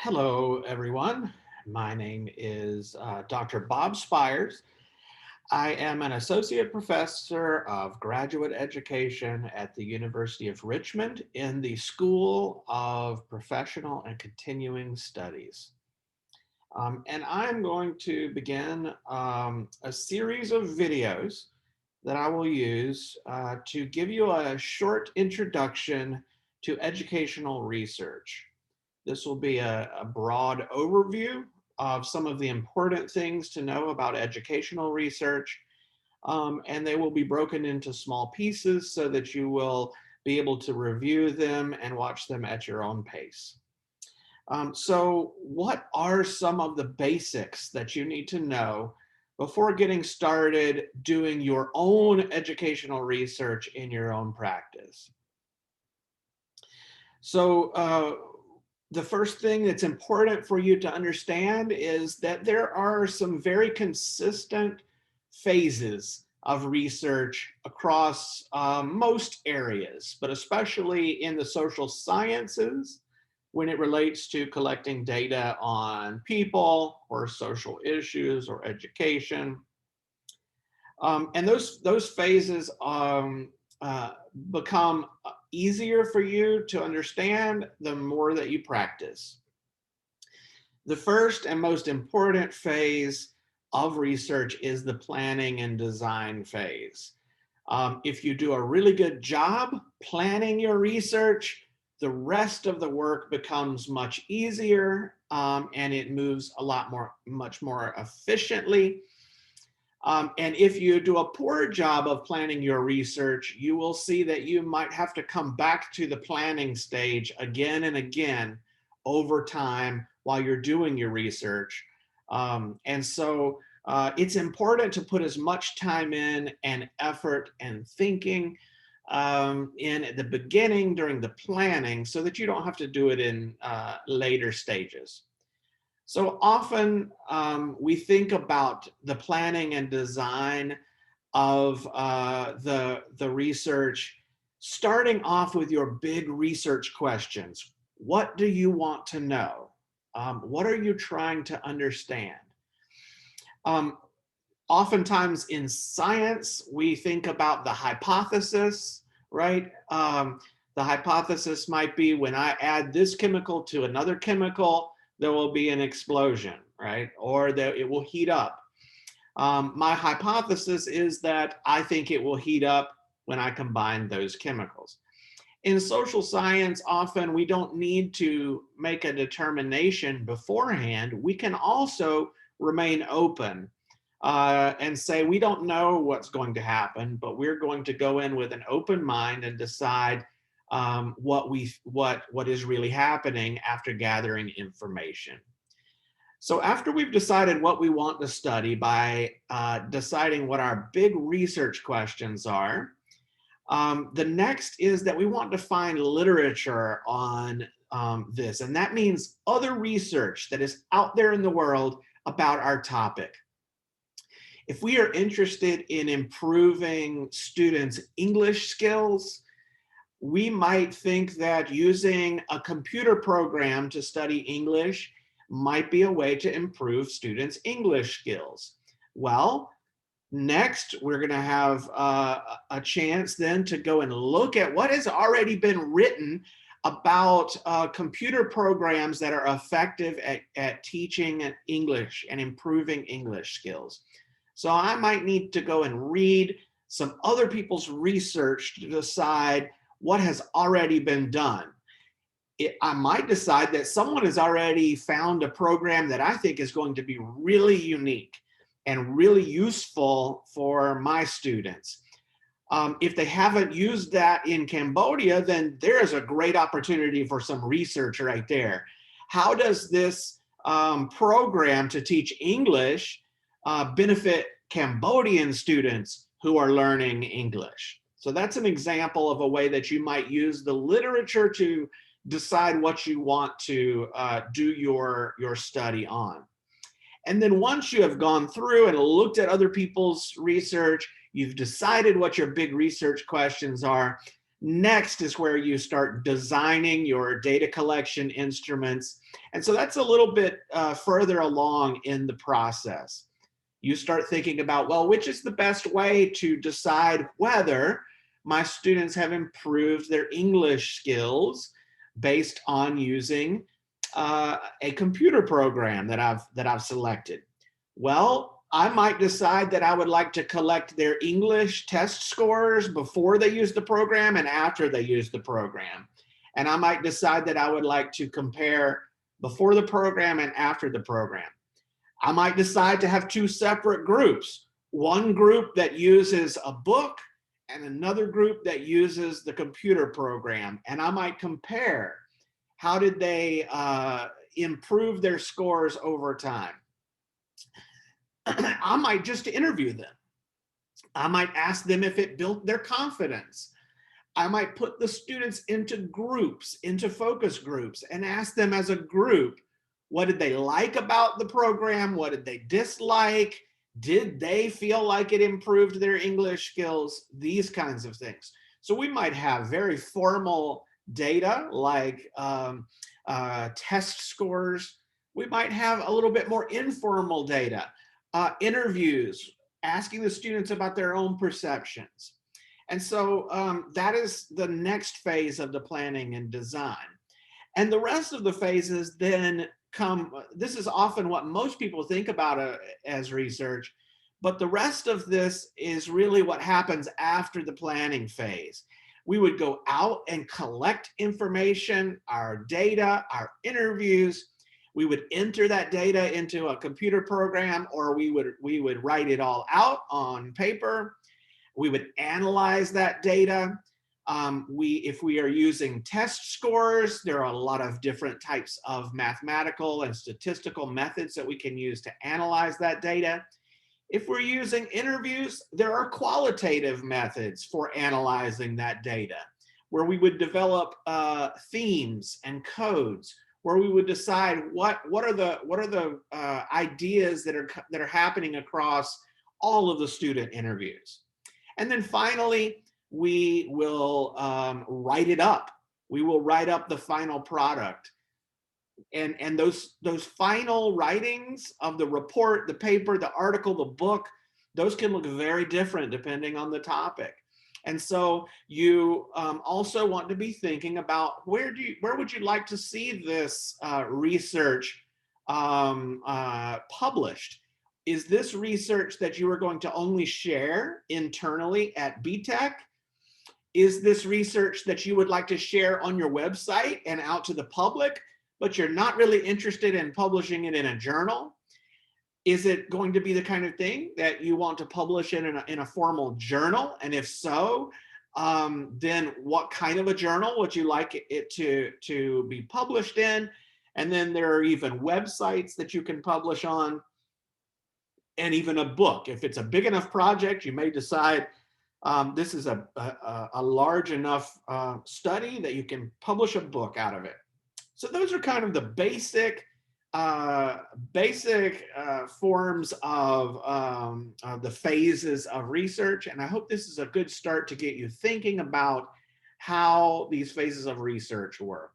Hello, everyone. My name is Dr. Bob Spires. I am an associate professor of graduate education at the University of Richmond in the School of Professional and Continuing Studies. And I'm going to begin a series of videos that I will use to give you a short introduction to educational research. This will be a broad overview of some of the important things to know about educational research, and they will be broken into small pieces so that you will be able to review them and watch them at your own pace. So what are some of the basics that you need to know before getting started doing your own educational research in your own practice? So the first thing that's important for you to understand is that there are some very consistent phases of research across most areas, but especially in the social sciences when it relates to collecting data on people or social issues or education. And those phases become easier for you to understand the more that you practice. The first and most important phase of research is the planning and design phase. If you do a really good job planning your research, the rest of the work becomes much easier and it moves much more efficiently. And if you do a poor job of planning your research, you will see that you might have to come back to the planning stage again and again over time while you're doing your research. And so it's important to put as much time in and effort and thinking in the beginning during the planning so that you don't have to do it in later stages. So often we think about the planning and design of the research, starting off with your big research questions. What do you want to know? What are you trying to understand? Oftentimes in science, we think about the hypothesis, right? The hypothesis might be when I add this chemical to another chemical, there will be an explosion, right? Or that it will heat up. My hypothesis is that I think it will heat up when I combine those chemicals. In social science, often we don't need to make a determination beforehand. We can also remain open and say, we don't know what's going to happen, but we're going to go in with an open mind and decide what is really happening after gathering information. So after we've decided what we want to study by deciding what our big research questions are, the next is that we want to find literature on this. And that means other research that is out there in the world about our topic. If we are interested in improving students' English skills, we might think that using a computer program to study English might be a way to improve students' English skills. Well, next, we're going to have a chance then to go and look at what has already been written about computer programs that are effective at teaching English and improving English skills. So I might need to go and read some other people's research to decide what has already been done. I might decide that someone has already found a program that I think is going to be really unique and really useful for my students. If they haven't used that in Cambodia, then there is a great opportunity for some research right there. How does this program to teach English benefit Cambodian students who are learning English? So that's an example of a way that you might use the literature to decide what you want to do your study on. And then once you have gone through and looked at other people's research, you've decided what your big research questions are, Next is where you start designing your data collection instruments. And so that's a little bit further along in the process. You start thinking about, well, which is the best way to decide whether my students have improved their English skills based on using a computer program that I've selected. Well, I might decide that I would like to collect their English test scores before they use the program and after they use the program. And I might decide that I would like to compare before the program and after the program. I might decide to have two separate groups, one group that uses a book and another group that uses the computer program. And I might compare how did they improve their scores over time. I might just interview them. I might ask them if it built their confidence. I might put the students into groups, into focus groups, and ask them as a group, what did they like about the program? What did they dislike? Did they feel like it improved their English skills? These kinds of things. So we might have very formal data like test scores. We might have a little bit more informal data, interviews, asking the students about their own perceptions. And so that is the next phase of the planning and design. And the rest of the phases then come, this is often what most people think about as research, but the rest of this is really what happens after the planning phase. We would go out and collect information, our data, our interviews. We would enter that data into a computer program, or we would write it all out on paper. We would analyze that data. If we are using test scores, there are a lot of different types of mathematical and statistical methods that we can use to analyze that data. If we're using interviews, there are qualitative methods for analyzing that data, where we would develop themes and codes, where we would decide what are the ideas that are happening across all of the student interviews. And then finally, we will write it up. We will write up the final product. And those final writings of the report, the paper, the article, the book, those can look very different depending on the topic. And so you also want to be thinking about where would you like to see this research published? Is this research that you are going to only share internally at BTEC? Is this research that you would like to share on your website and out to the public, but you're not really interested in publishing it in a journal? Is it going to be the kind of thing that you want to publish in a formal journal? And if so, then what kind of a journal would you like it to be published in? And then there are even websites that you can publish on, and even a book. If it's a big enough project, you may decide this is a large enough study that you can publish a book out of it. So those are kind of the basic forms of the phases of research. And I hope this is a good start to get you thinking about how these phases of research work.